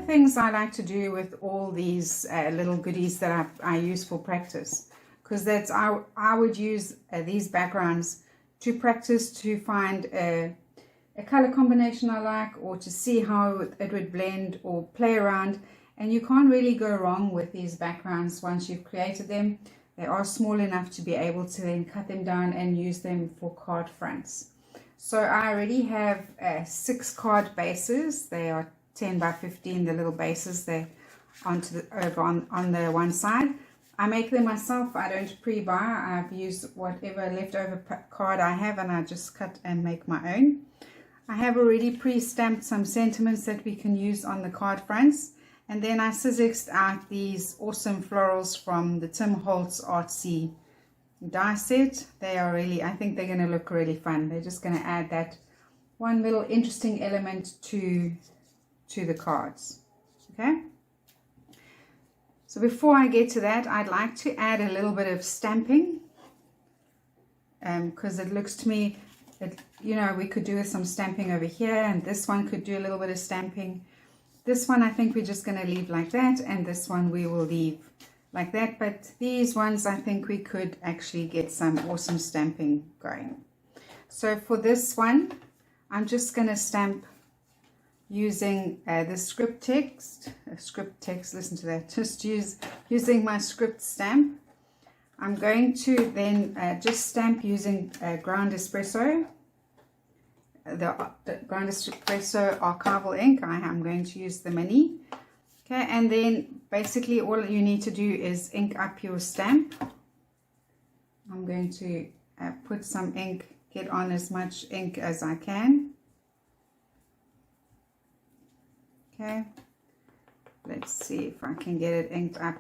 things I like to do with all these little goodies that I use for practice, because that's I would use these backgrounds to practice, to find a color combination I like, or to see how it would blend, or play around. And you can't really go wrong with these backgrounds once you've created them. They are small enough to be able to then cut them down and use them for card fronts. So I already have 6 card bases. They are 10 by 15, the little bases. They're over on the one side. I make them myself. I don't pre-buy. I've used whatever leftover card I have, and I just cut and make my own. I have already pre-stamped some sentiments that we can use on the card fronts. And then I sizzixed out these awesome florals from the Tim Holtz Artsy die set. They are really, I think they're going to look really fun. They're just going to add that one little interesting element to the cards. Okay. So before I get to that, I'd like to add a little bit of stamping, because it looks to me, you know, we could do some stamping over here, and this one could do a little bit of stamping. This one I think we're just going to leave like that, and this one we will leave like that. But these ones I think we could actually get some awesome stamping going. So for this one, I'm just going to stamp using the script text, listen to that, just using my script stamp. I'm going to then just stamp using ground espresso, the ground espresso archival ink. I'm going to use the mini. Okay, and then basically all you need to do is ink up your stamp. I'm going to put some ink, get on as much ink as I can. Okay, let's see if I can get it inked up.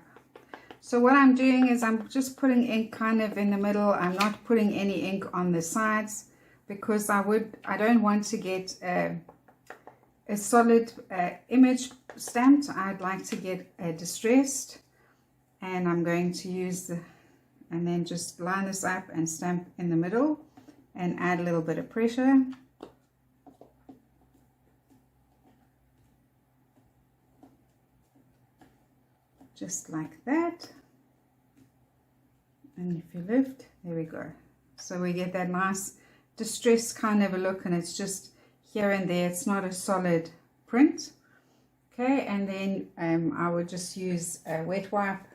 So what I'm doing is I'm just putting ink kind of in the middle. I'm not putting any ink on the sides, because I don't want to get a solid image stamped. I'd like to get a distressed, and I'm going to use and then just line this up and stamp in the middle and add a little bit of pressure. Just like that. And if you lift, there we go. So we get that nice distressed kind of a look, and it's just here and there. It's not a solid print. Okay, and then I would just use a wet wipe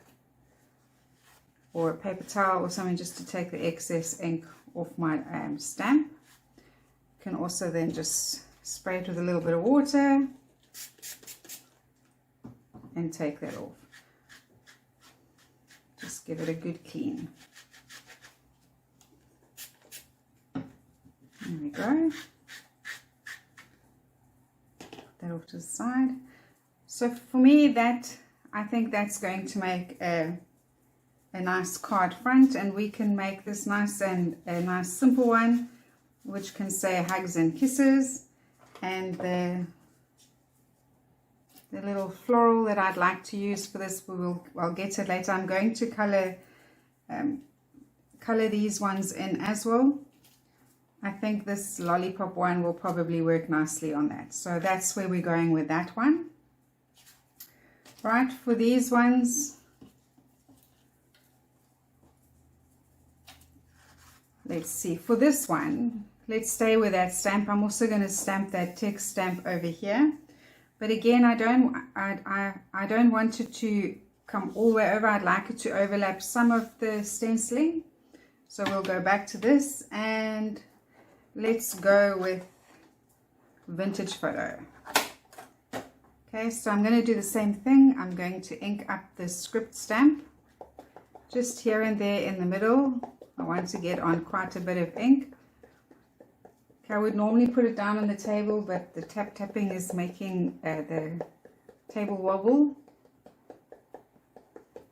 or a paper towel or something just to take the excess ink off my stamp. You can also then just spray it with a little bit of water and take that off. Just give it a good clean. There we go. Put that off to the side. So for me, I think that's going to make a nice card front, and we can make this nice and a nice simple one, which can say hugs and kisses. And the little floral that I'd like to use for this, I'll get to it later. I'm going to color these ones in as well. I think this lollipop one will probably work nicely on that. So that's where we're going with that one. Right, for these ones, let's see, for this one, let's stay with that stamp. I'm also going to stamp that text stamp over here. But again, I don't want it to come all the way over. I'd like it to overlap some of the stenciling. So we'll go back to this, and let's go with vintage photo. Okay, so I'm going to do the same thing. I'm going to ink up the script stamp just here and there in the middle. I want to get on quite a bit of ink. Okay, I would normally put it down on the table, but the tapping is making the table wobble.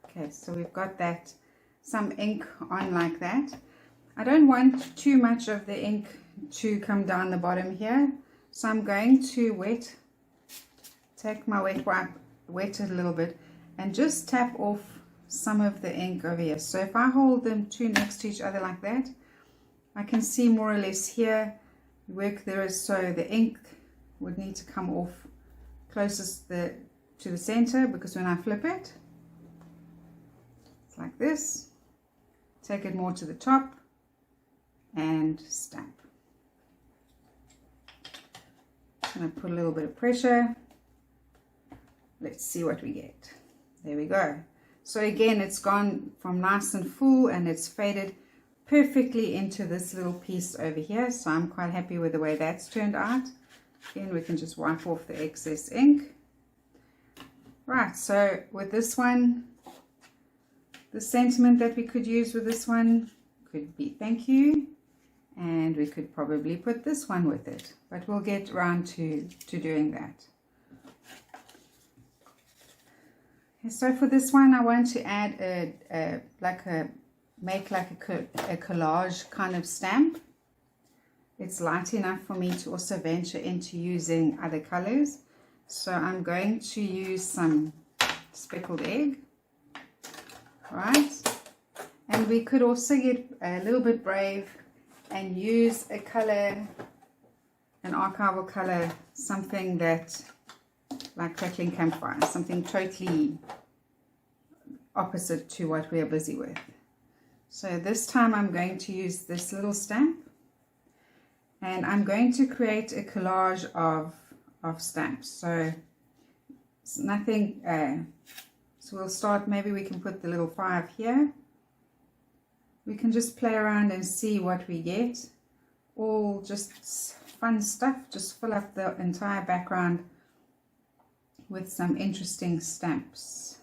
Okay, so we've got that, some ink on like that. I don't want too much of the ink to come down the bottom here, so I'm going to take my wet wipe, wet it a little bit, and just tap off some of the ink over here. So if I hold them two next to each other like that, I can see more or less here work there is, so the ink would need to come off closest to to the center, because when I flip it, it's like this. Take it more to the top and stamp. I'm going to put a little bit of pressure. Let's see what we get. There we go. So again, it's gone from nice and full and it's faded perfectly into this little piece over here. So I'm quite happy with the way that's turned out. Again, we can just wipe off the excess ink. Right, so with this one, the sentiment that we could use with this one could be thank you. And we could probably put this one with it. But we'll get around to doing that. So for this one, I want to add make like a collage kind of stamp. It's light enough for me to also venture into using other colors. So I'm going to use some speckled egg, right? And we could also get a little bit brave and use a color, an archival color, something that like crackling campfire, something totally opposite to what we are busy with. So this time I'm going to use this little stamp, and I'm going to create a collage of stamps. So it's nothing, so we'll start, maybe we can put the little 5 here. We can just play around and see what we get. All just fun stuff, just fill up the entire background with some interesting stamps.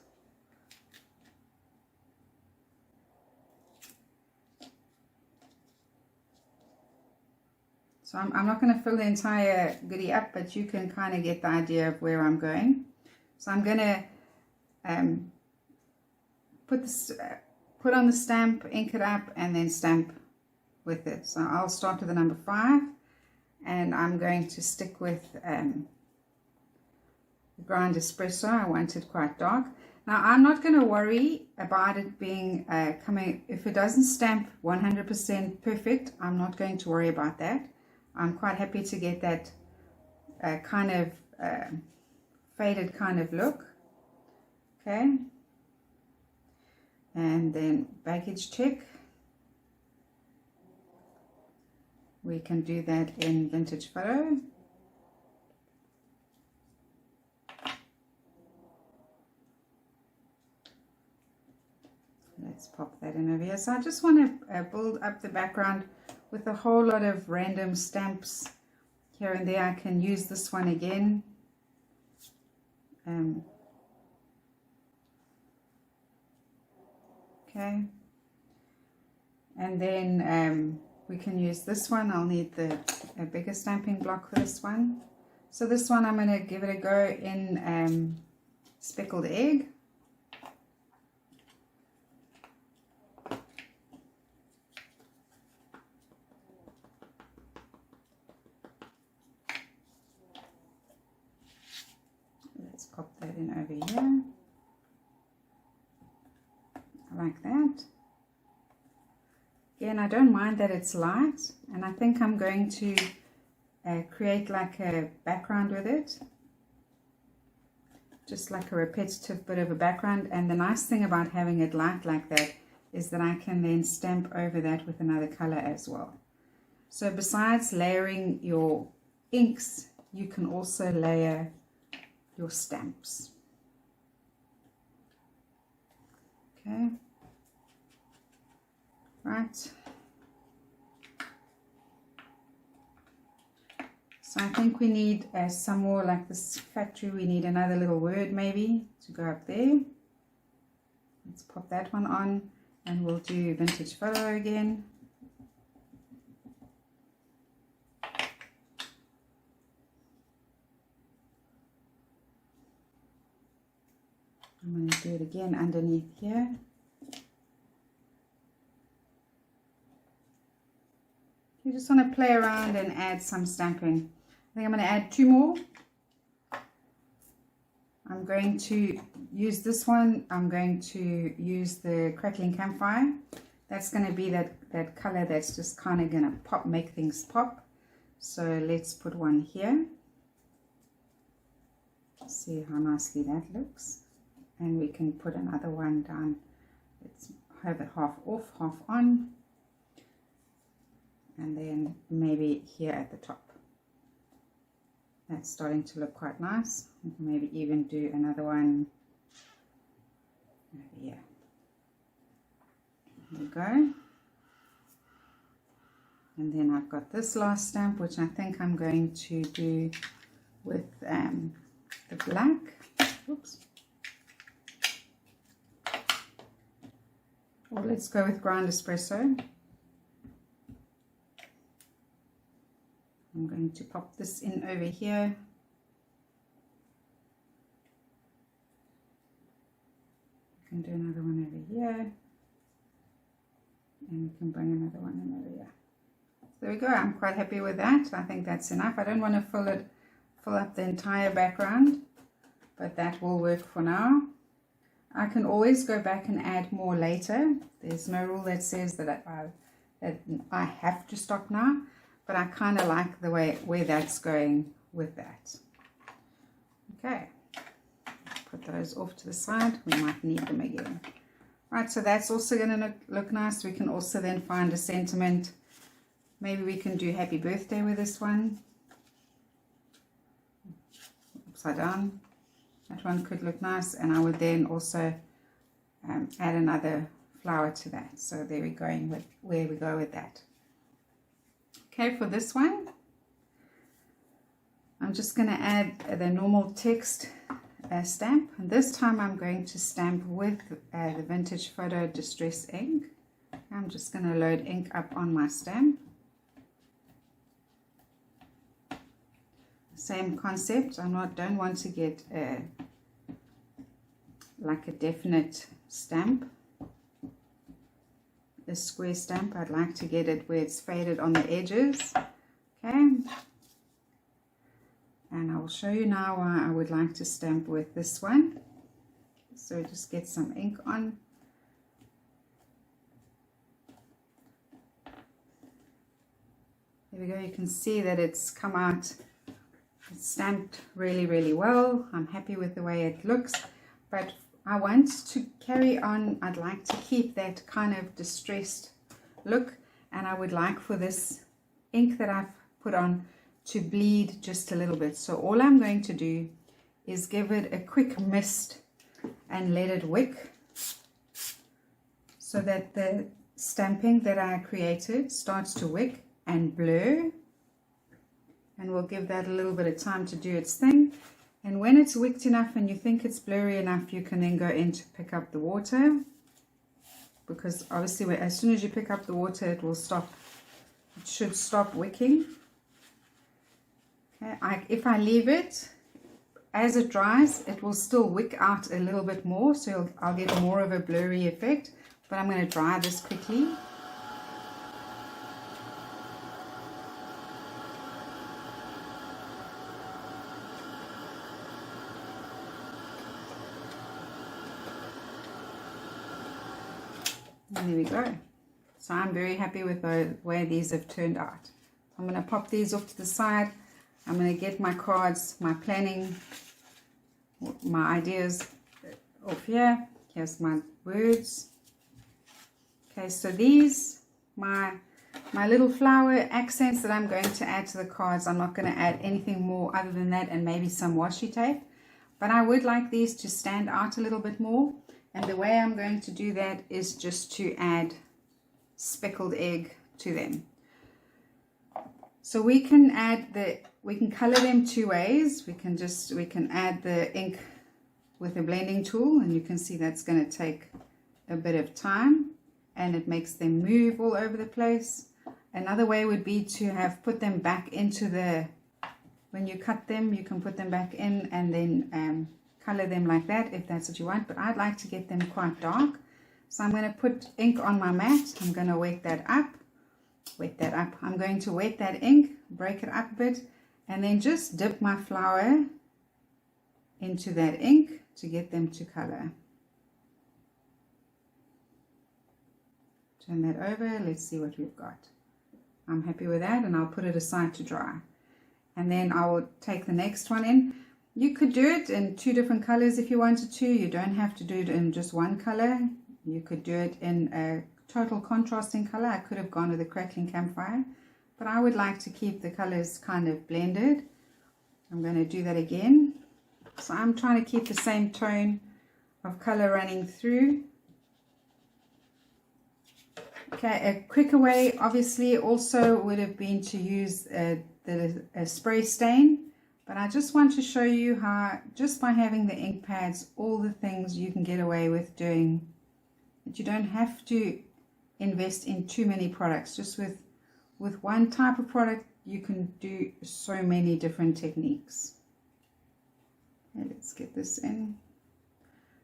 So I'm not going to fill the entire goodie up, but you can kind of get the idea of where I'm going. So I'm going to put on the stamp, ink it up, and then stamp with it. So I'll start with the number 5, and I'm going to stick with ground espresso. I want it quite dark. Now I'm not going to worry about it being coming, if it doesn't stamp 100% perfect, I'm not going to worry about that. I'm quite happy to get that kind of faded kind of look. Okay, and then baggage check. We can do that in Vintage Photo. Let's pop that in over here. So I just want to build up the background with a whole lot of random stamps here and there. I can use this one again. Okay. And then we can use this one. I'll need a bigger stamping block for this one. So this one I'm going to give it a go in speckled egg. Let's pop that in over here. Like that. Again, I don't mind that it's light, and I think I'm going to create like a background with it, just like a repetitive bit of a background. And the nice thing about having it light like that is that I can then stamp over that with another color as well. So besides layering your inks, you can also layer your stamps. Okay. Right. So I think we need some more, like this factory, we need another little word maybe to go up there. Let's pop that one on, and we'll do Vintage Photo again. I'm going to do it again underneath here. You just want to play around and add some stamping. I think I'm going to add 2 more. I'm going to use this one. I'm going to use the crackling campfire. That's going to be that color that's just kind of going to pop, make things pop. So let's put one here. See how nicely that looks. And we can put another one down. Let's have it half off, half on. And then maybe here at the top. That's starting to look quite nice. We can maybe even do another one over here. There we go. And then I've got this last stamp, which I think I'm going to do with the black. Oops. Or let's go with ground espresso. I'm going to pop this in over here. I can do another one over here. And we can bring another one in over here. There we go. I'm quite happy with that. I think that's enough. I don't want to fill up the entire background, but that will work for now. I can always go back and add more later. There's no rule that says that I have to stop now, but I kind of like the way where that's going with that. Okay, put those off to the side. We might need them again. Right, so that's also going to look nice. We can also then find a sentiment. Maybe we can do happy birthday with this one. Upside down. That one could look nice. And I would then also add another flower to that. So there we're going with where we go with that. Okay, for this one, I'm just going to add the normal text stamp. And this time I'm going to stamp with the Vintage Photo Distress ink. I'm just going to load ink up on my stamp. Same concept. Don't want to get like a definite stamp, a square stamp. I'd like to get it where it's faded on the edges. Okay, and I will show you now why I would like to stamp with this one. So just get some ink on. There we go. You can see that it's come out. It's stamped really, really well. I'm happy with the way it looks, but I want to carry on. I'd like to keep that kind of distressed look, and I would like for this ink that I've put on to bleed just a little bit. So all I'm going to do is give it a quick mist and let it wick so that the stamping that I created starts to wick and blur. And we'll give that a little bit of time to do its thing. And when it's wicked enough and you think it's blurry enough, you can then go in to pick up the water. Because obviously as soon as you pick up the water, it will stop. It should stop wicking. Okay, if I leave it, as it dries, it will still wick out a little bit more. So I'll get more of a blurry effect. But I'm going to dry this quickly. And there we go. So I'm very happy with the way these have turned out. I'm going to pop these off to the side. I'm going to get my cards, my planning, my ideas off here. Here's my words. Okay, so these, my little flower accents that I'm going to add to the cards. I'm not going to add anything more other than that, and maybe some washi tape. But I would like these to stand out a little bit more. And the way I'm going to do that is just to add speckled egg to them. So we can color them two ways. We can add the ink with a blending tool, and you can see that's going to take a bit of time and it makes them move all over the place. Another way would be to put them back into when you cut them, you can put them back in and then color them like that if that's what you want, but I'd like to get them quite dark. So I'm going to put ink on my mat. I'm going to wet that up. I'm going to wet that ink, break it up a bit, and then just dip my flower into that ink to get them to color. Turn that over. Let's see what we've got. I'm happy with that, and I'll put it aside to dry. And then I will take the next one in. You could do it in 2 different colors if you wanted to. You don't have to do it in just one color. You could do it in a total contrasting color. I could have gone with a crackling campfire, but I would like to keep the colors kind of blended. I'm going to do that again. So I'm trying to keep the same tone of color running through. Okay, a quicker way obviously also would have been to use a spray stain, but I just want to show you how, just by having the ink pads, all the things you can get away with doing. That you don't have to invest in too many products. Just with one type of product you can do so many different techniques. Okay, let's get this in.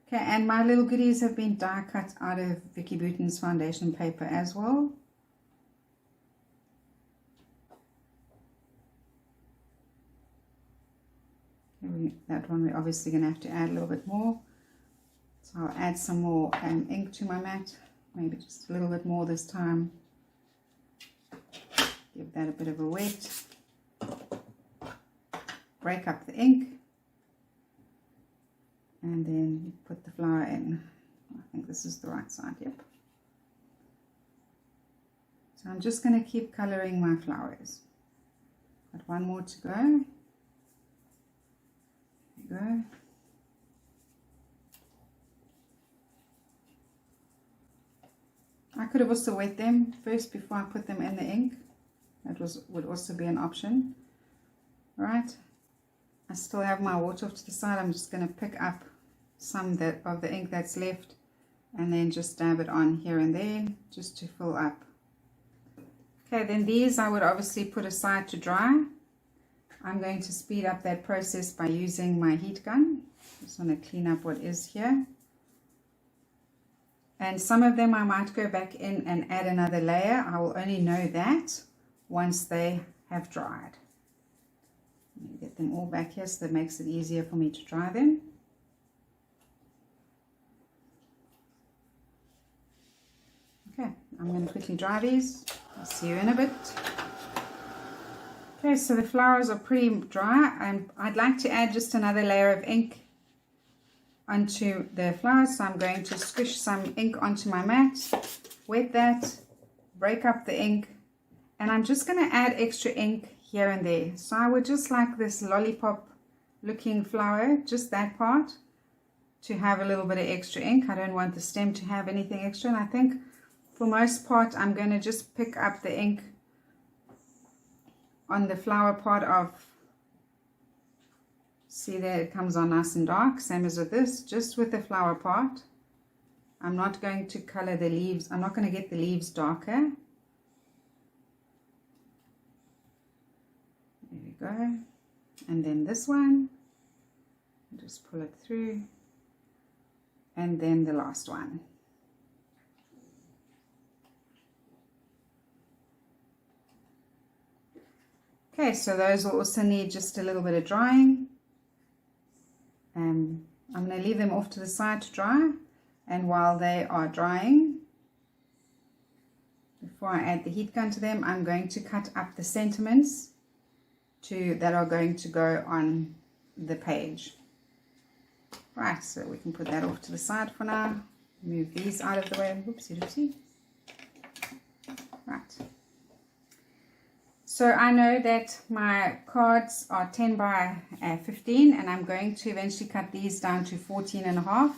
Okay, and my little goodies have been die cut out of Vicky Bouton's foundation paper as well. That one we're obviously going to have to add a little bit more. So I'll add some more ink to my mat, maybe just a little bit more this time. Give that a bit of a wet. Break up the ink. And then put the flower in. I think this is the right side, yep. So I'm just going to keep coloring my flowers. Got one more to go. There you go. I could have also wet them first before I put them in the ink. That would also be an option. All right. I still have my water off to the side. I'm just going to pick up some of the ink that's left and then just dab it on here and there just to fill up. Okay, then these I would obviously put aside to dry. I'm going to speed up that process by using my heat gun. Just want to clean up what is here. And some of them I might go back in and add another layer. I will only know that once they have dried. Let me get them all back here so that makes it easier for me to dry them. Okay, I'm going to quickly dry these. I'll see you in a bit. Okay, so the flowers are pretty dry, and I'd like to add just another layer of ink onto the flowers. So I'm going to squish some ink onto my mat, wet that, break up the ink, and I'm just going to add extra ink here and there. So I would just like this lollipop looking flower, just that part, to have a little bit of extra ink. I don't want the stem to have anything extra, and I think for most part I'm going to just pick up the ink on the flower part of, see there it comes on nice and dark, same as with this, just with the flower part. I'm not going to color the leaves, I'm not going to get the leaves darker. There we go. And then this one, just pull it through, and then the last one. Okay, so those will also need just a little bit of drying. I'm going to leave them off to the side to dry, and while they are drying, before I add the heat gun to them, I'm going to cut up the sentiments that are going to go on the page. Right, so we can put that off to the side for now. Move these out of the way. Whoopsie doopsie. Right. So I know that my cards are 10 by 15, and I'm going to eventually cut these down to 14.5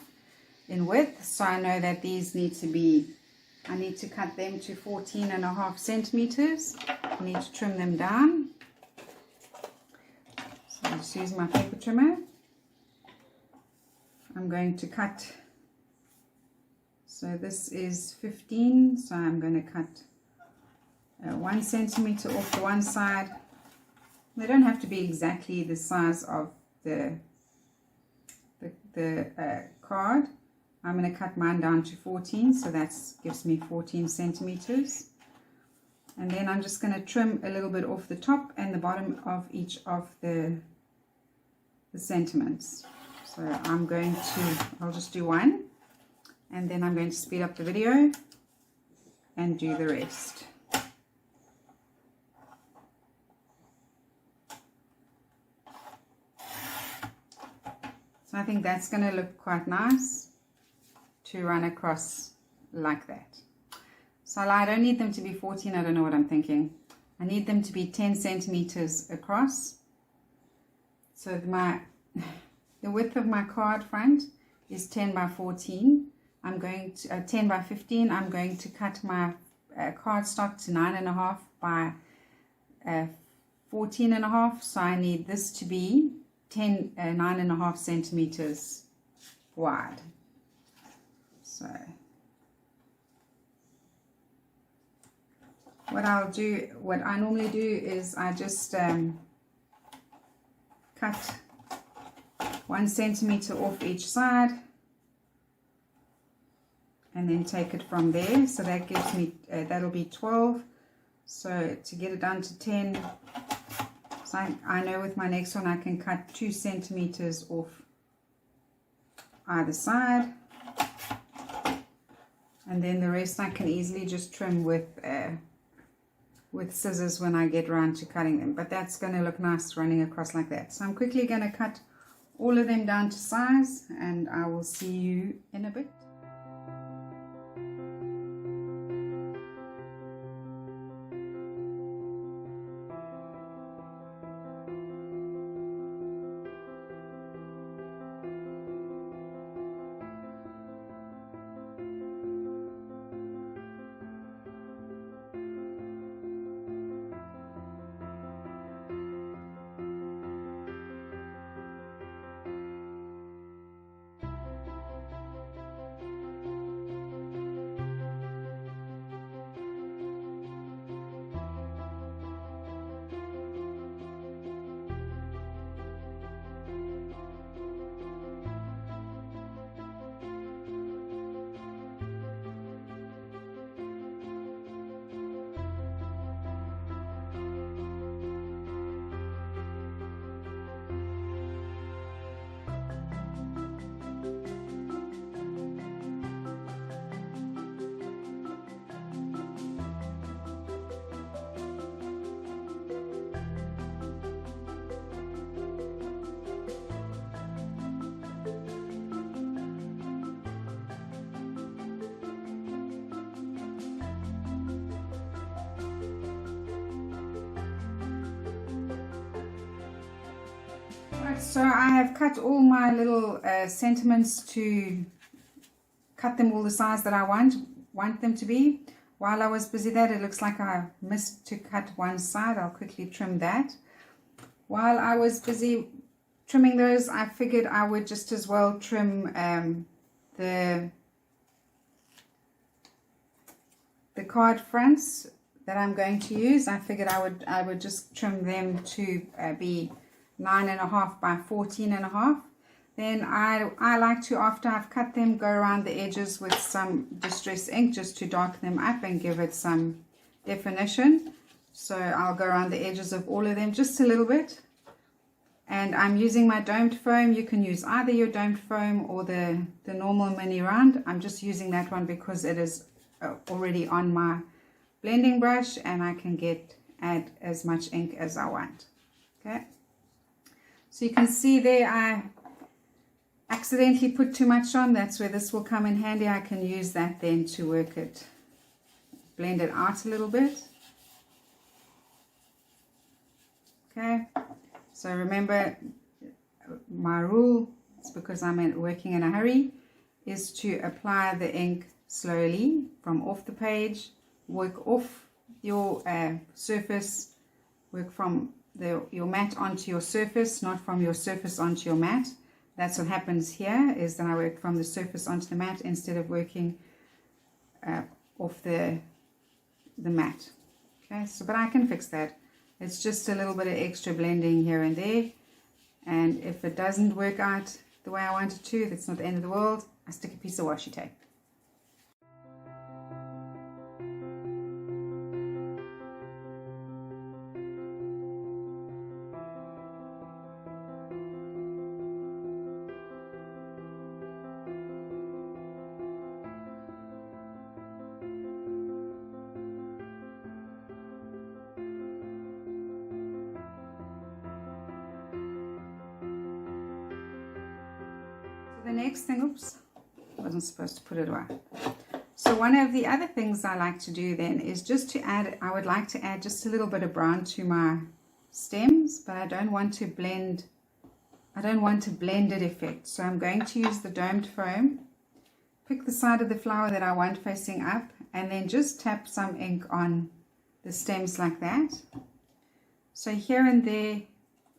in width. So I know that these need to be, I need to cut them to 14.5 centimeters. I need to trim them down. So I'll just use my paper trimmer. I'm going to cut, so this is 15, so I'm going to cut 1 centimeter off the one side. They don't have to be exactly the size of the card. I'm going to cut mine down to 14, so that gives me 14 centimeters. And then I'm just going to trim a little bit off the top and the bottom of each of the sentiments. So I'll just do one, and then I'm going to speed up the video and do the rest. So I think that's going to look quite nice to run across like that. So I don't need them to be 14, I don't know what I'm thinking. I need them to be 10 centimeters across. So the width of my card front is 10 by 14. I'm going to 10 by 15. I'm going to cut my cardstock to 9.5 by 14.5. So I need this to be 9.5 centimeters wide. So what I normally do is I just cut 1 centimeter off each side and then take it from there. So that gives me that'll be 12. So to get it down to 10, so I know with my next one I can cut 2 centimeters off either side, and then the rest I can easily just trim with scissors when I get around to cutting them. But that's going to look nice running across like that. So I'm quickly going to cut all of them down to size, and I will see you in a bit. So I have cut all my little sentiments to cut them all the size that I want them to be. While I was busy that, it looks like I missed to cut one side. I'll quickly trim that. While I was busy trimming those, I figured I would just as well trim the card fronts that I'm going to use. I figured I would just trim them to be 9.5 by 14.5. Then I like to, after I've cut them, go around the edges with some distress ink just to darken them up and give it some definition. So I'll go around the edges of all of them just a little bit. And I'm using my domed foam. You can use either your domed foam or the normal mini round. I'm just using that one because it is already on my blending brush and I can add as much ink as I want. Okay. So you can see there I accidentally put too much on. That's where this will come in handy. I can use that then to blend it out a little bit. Okay, so remember my rule, it's because I'm working in a hurry, is to apply the ink slowly from off the page, work off your surface, work from your mat onto your surface, not from your surface onto your mat. That's what happens here, is that I work from the surface onto the mat instead of working off the mat. Okay, so but I can fix that. It's just a little bit of extra blending here and there, and if it doesn't work out the way I want it to, that's not the end of the world. I stick a piece of washi tape. next thing, oops, I wasn't supposed to put it away. So one of the other things I like to do then is just to add, I would like to add just a little bit of brown to my stems, but I don't want to blend it effect. So I'm going to use the domed foam, pick the side of the flower that I want facing up, and then just tap some ink on the stems like that. So here and there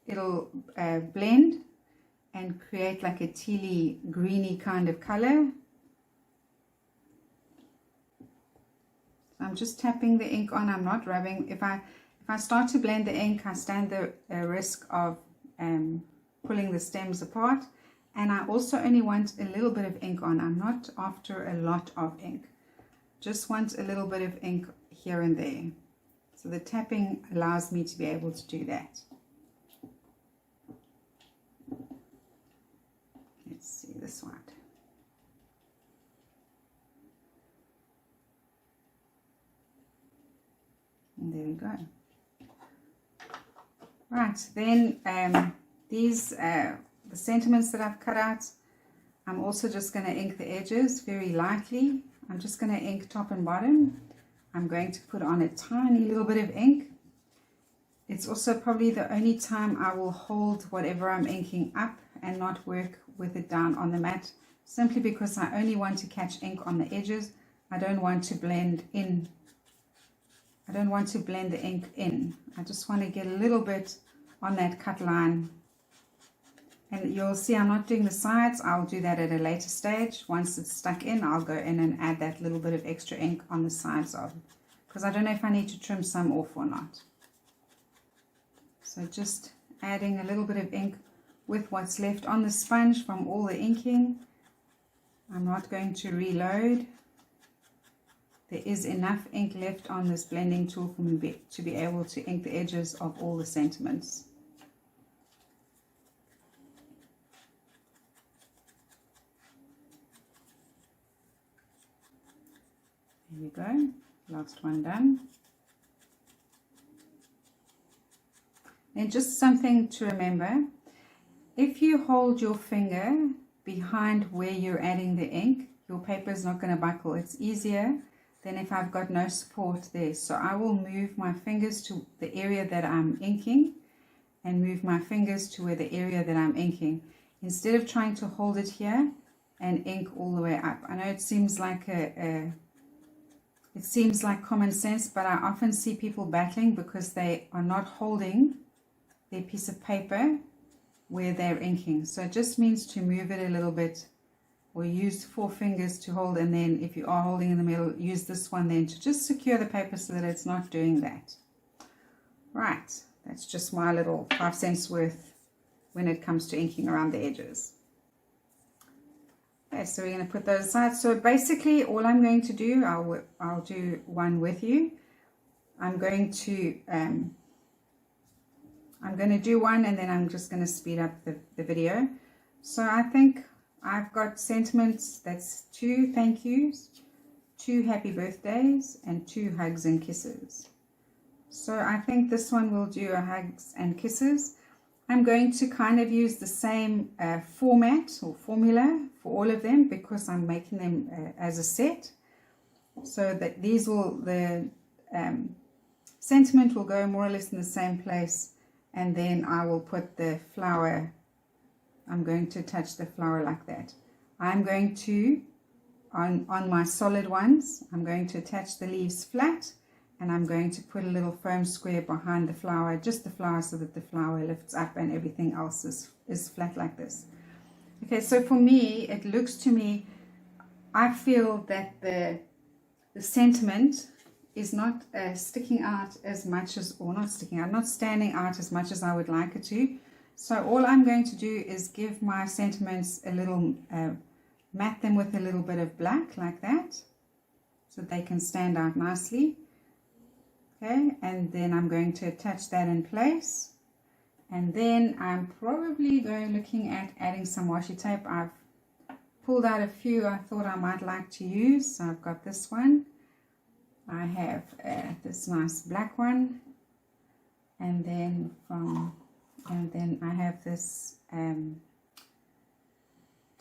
it'll blend and create like a tealy greeny kind of color. I'm just tapping the ink on, I'm not rubbing. If I start to blend the ink, I stand the risk of pulling the stems apart. And I also only want a little bit of ink on. I'm not after a lot of ink. Just want a little bit of ink here and there. So the tapping allows me to be able to do that. Let's see this one. And there we go. Right, then these the sentiments that I've cut out, I'm also just going to ink the edges very lightly. I'm just going to ink top and bottom. I'm going to put on a tiny little bit of ink. It's also probably the only time I will hold whatever I'm inking up and not work with it down on the mat, simply because I only want to catch ink on the edges. I don't want to blend in. I don't want to blend the ink in. I just want to get a little bit on that cut line. And you'll see I'm not doing the sides. I'll do that at a later stage. Once it's stuck in, I'll go in and add that little bit of extra ink on the sides of it, because I don't know if I need to trim some off or not. So just adding a little bit of ink with what's left on the sponge from all the inking. I'm not going to reload. There is enough ink left on this blending tool for me to be able to ink the edges of all the sentiments. There we go, last one done. And just something to remember, if you hold your finger behind where you're adding the ink, your paper is not going to buckle. It's easier than if I've got no support there. So I will move my fingers to the area that I'm inking and move my fingers to where the area that I'm inking, instead of trying to hold it here and ink all the way up. I know it seems like it seems like common sense, but I often see people battling because they are not holding their piece of paper where they're inking. So it just means to move it a little bit, or use 4 fingers to hold, and then if you are holding in the middle, use this one then to just secure the paper so that it's not doing that. Right, that's just my little 5 cents worth when it comes to inking around the edges. Okay, so we're going to put those aside. So basically all I'm going to do, I'll do one with you. I'm going to do one, and then I'm just going to speed up the video. So I think I've got sentiments, that's 2 thank yous, 2 happy birthdays, and 2 hugs and kisses. So I think this one will do a hugs and kisses. I'm going to kind of use the same format or formula for all of them, because I'm making them as a set. So that these will, the sentiment will go more or less in the same place, and then I will put the flower, I'm going to touch the flower like that. I'm going to, on my solid ones, I'm going to attach the leaves flat, and I'm going to put a little foam square behind the flower, just the flower, so that the flower lifts up and everything else is flat like this. Okay, so for me, it looks to me, I feel that the sentiment is not sticking out as much as, or not sticking out, not standing out as much as I would like it to. So all I'm going to do is give my sentiments a little, mat them with a little bit of black like that, so they can stand out nicely. Okay, and then I'm going to attach that in place, and then I'm probably looking at adding some washi tape. I've pulled out a few I thought I might like to use. So I've got this one, I have this nice black one, and then I have this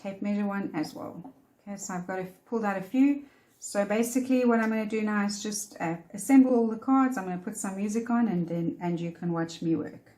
tape measure one as well. Okay, so I've pulled out a few. So basically what I'm going to do now is just assemble all the cards. I'm going to put some music on, and you can watch me work.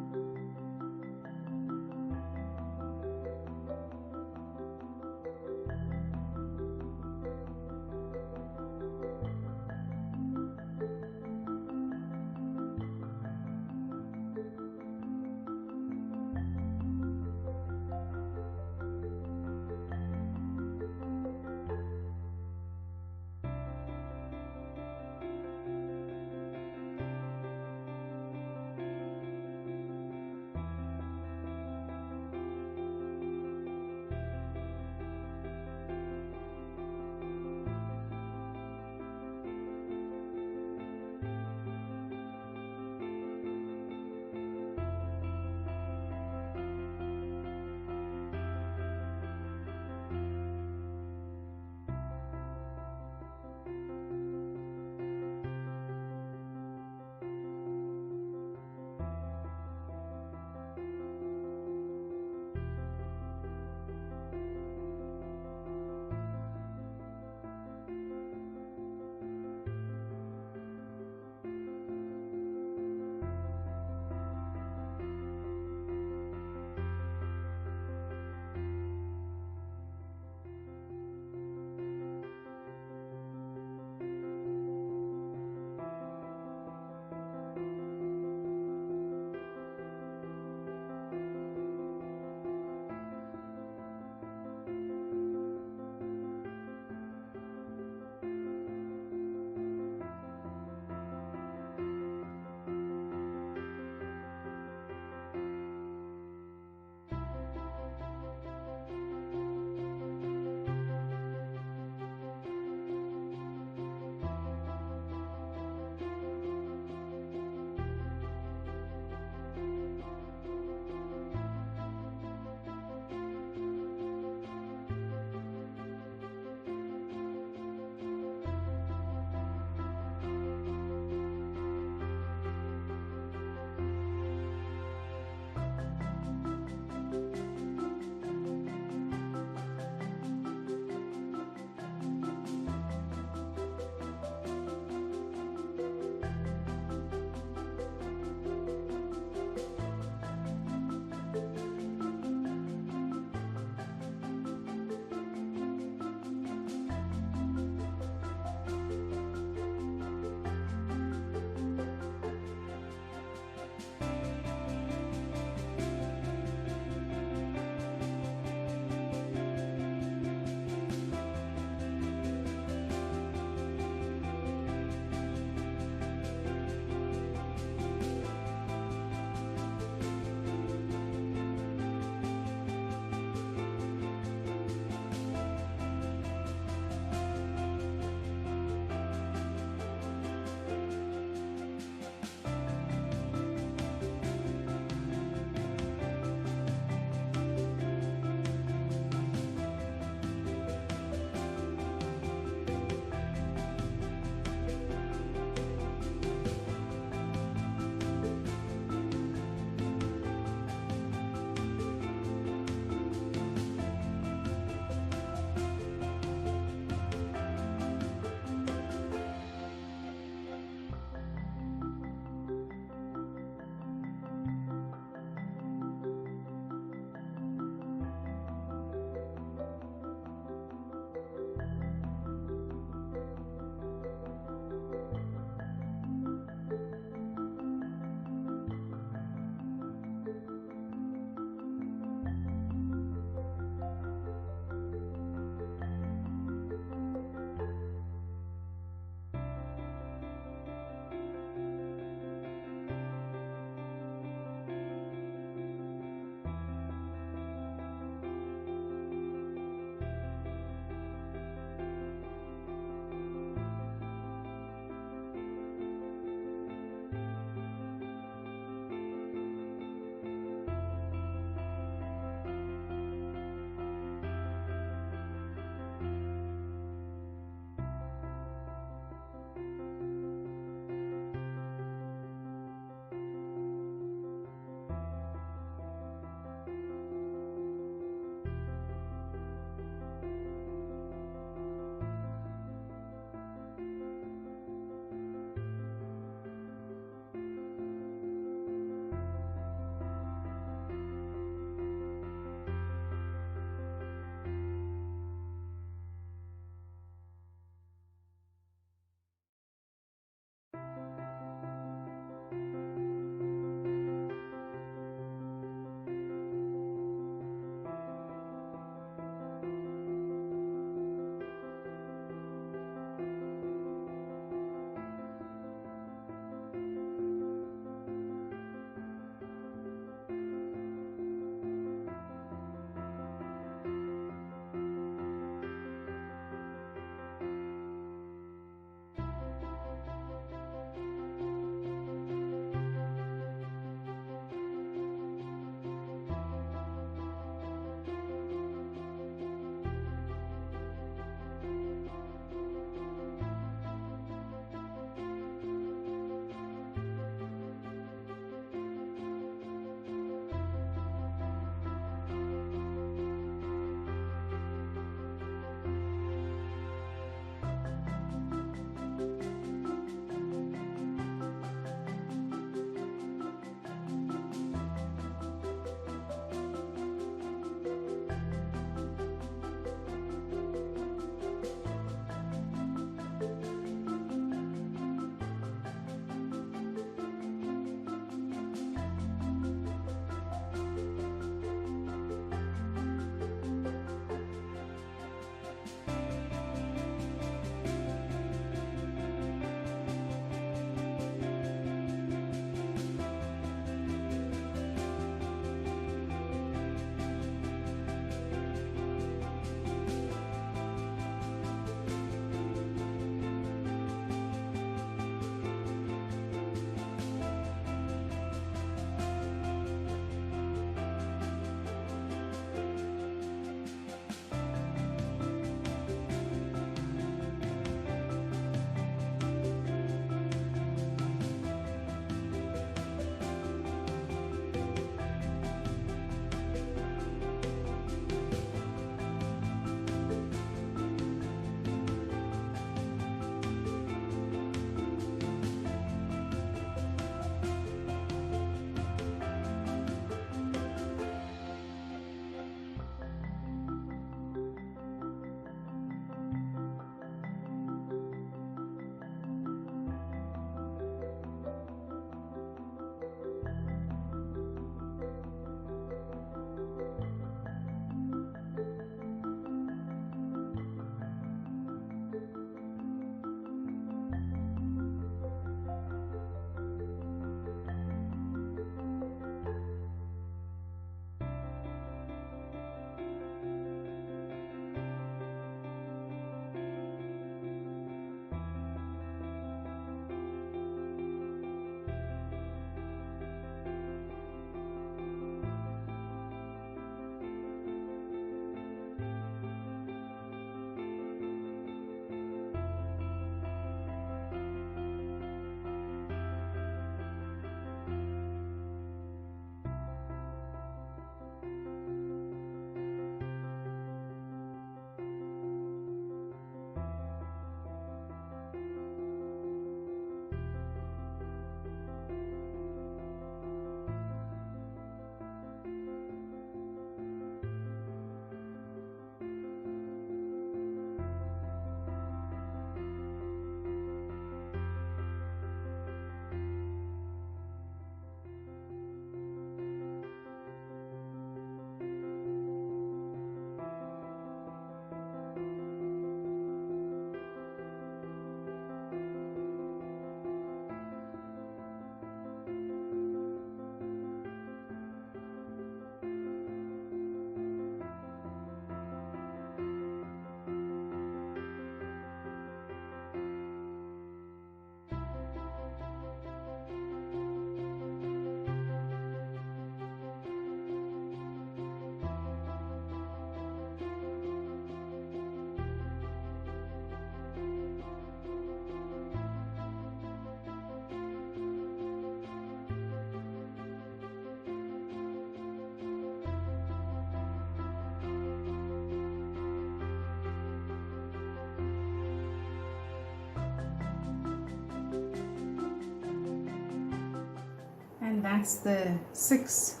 that's the 6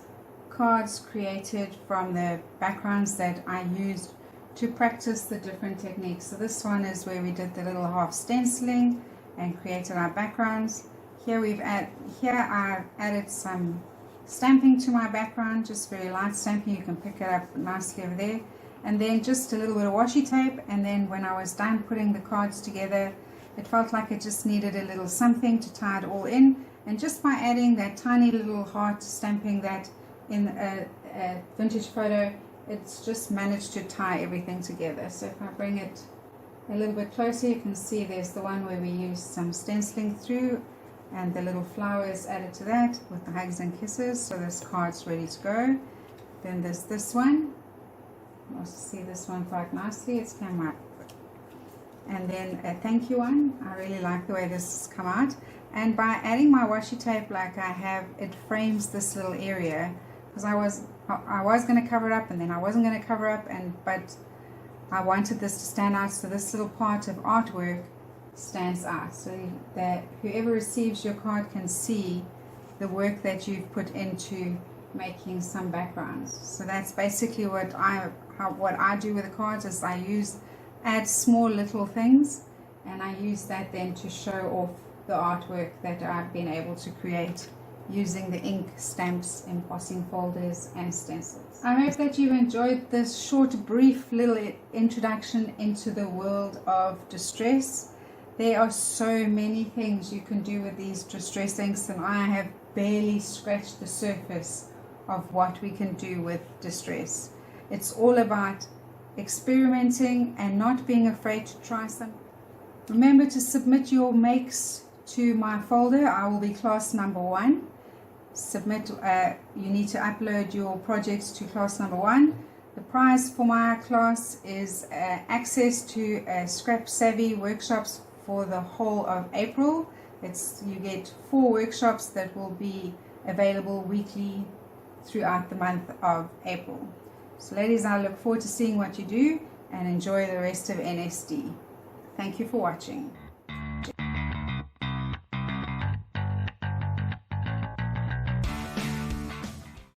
cards created from the backgrounds that I used to practice the different techniques. So this one is where we did the little half stenciling and created our backgrounds. Here I've added some stamping to my background, just very light stamping. You can pick it up nicely over there. And then just a little bit of washi tape, and then when I was done putting the cards together, it felt like it just needed a little something to tie it all in. And just by adding that tiny little heart stamping that in a vintage photo, it's just managed to tie everything together. So if I bring it a little bit closer, you can see there's the one where we used some stenciling through and the little flowers added to that with the hugs and kisses. So this card's ready to go. Then there's this one. You also see this one quite nicely. It's come out. And then a thank you one. I really like the way this has come out. And by adding my washi tape like I have, it frames this little area, because I was going to cover it up and then I wasn't going to cover up, but I wanted this to stand out, so this little part of artwork stands out, so that whoever receives your card can see the work that you've put into making some backgrounds. So that's basically what I do with the cards, is I add small little things, and I use that then to show off the artwork that I've been able to create using the ink, stamps, embossing folders and stencils. I hope that you've enjoyed this short, brief little introduction into the world of distress. There are so many things you can do with these distress inks, and I have barely scratched the surface of what we can do with distress. It's all about experimenting and not being afraid to try some. Remember to submit your makes to my folder. I will be class number 1. Submit, you need to upload your projects to class number 1. The prize for my class is access to Scrap Savvy workshops for the whole of April. You get 4 workshops that will be available weekly throughout the month of April. So ladies, I look forward to seeing what you do, and enjoy the rest of NSD. Thank you for watching.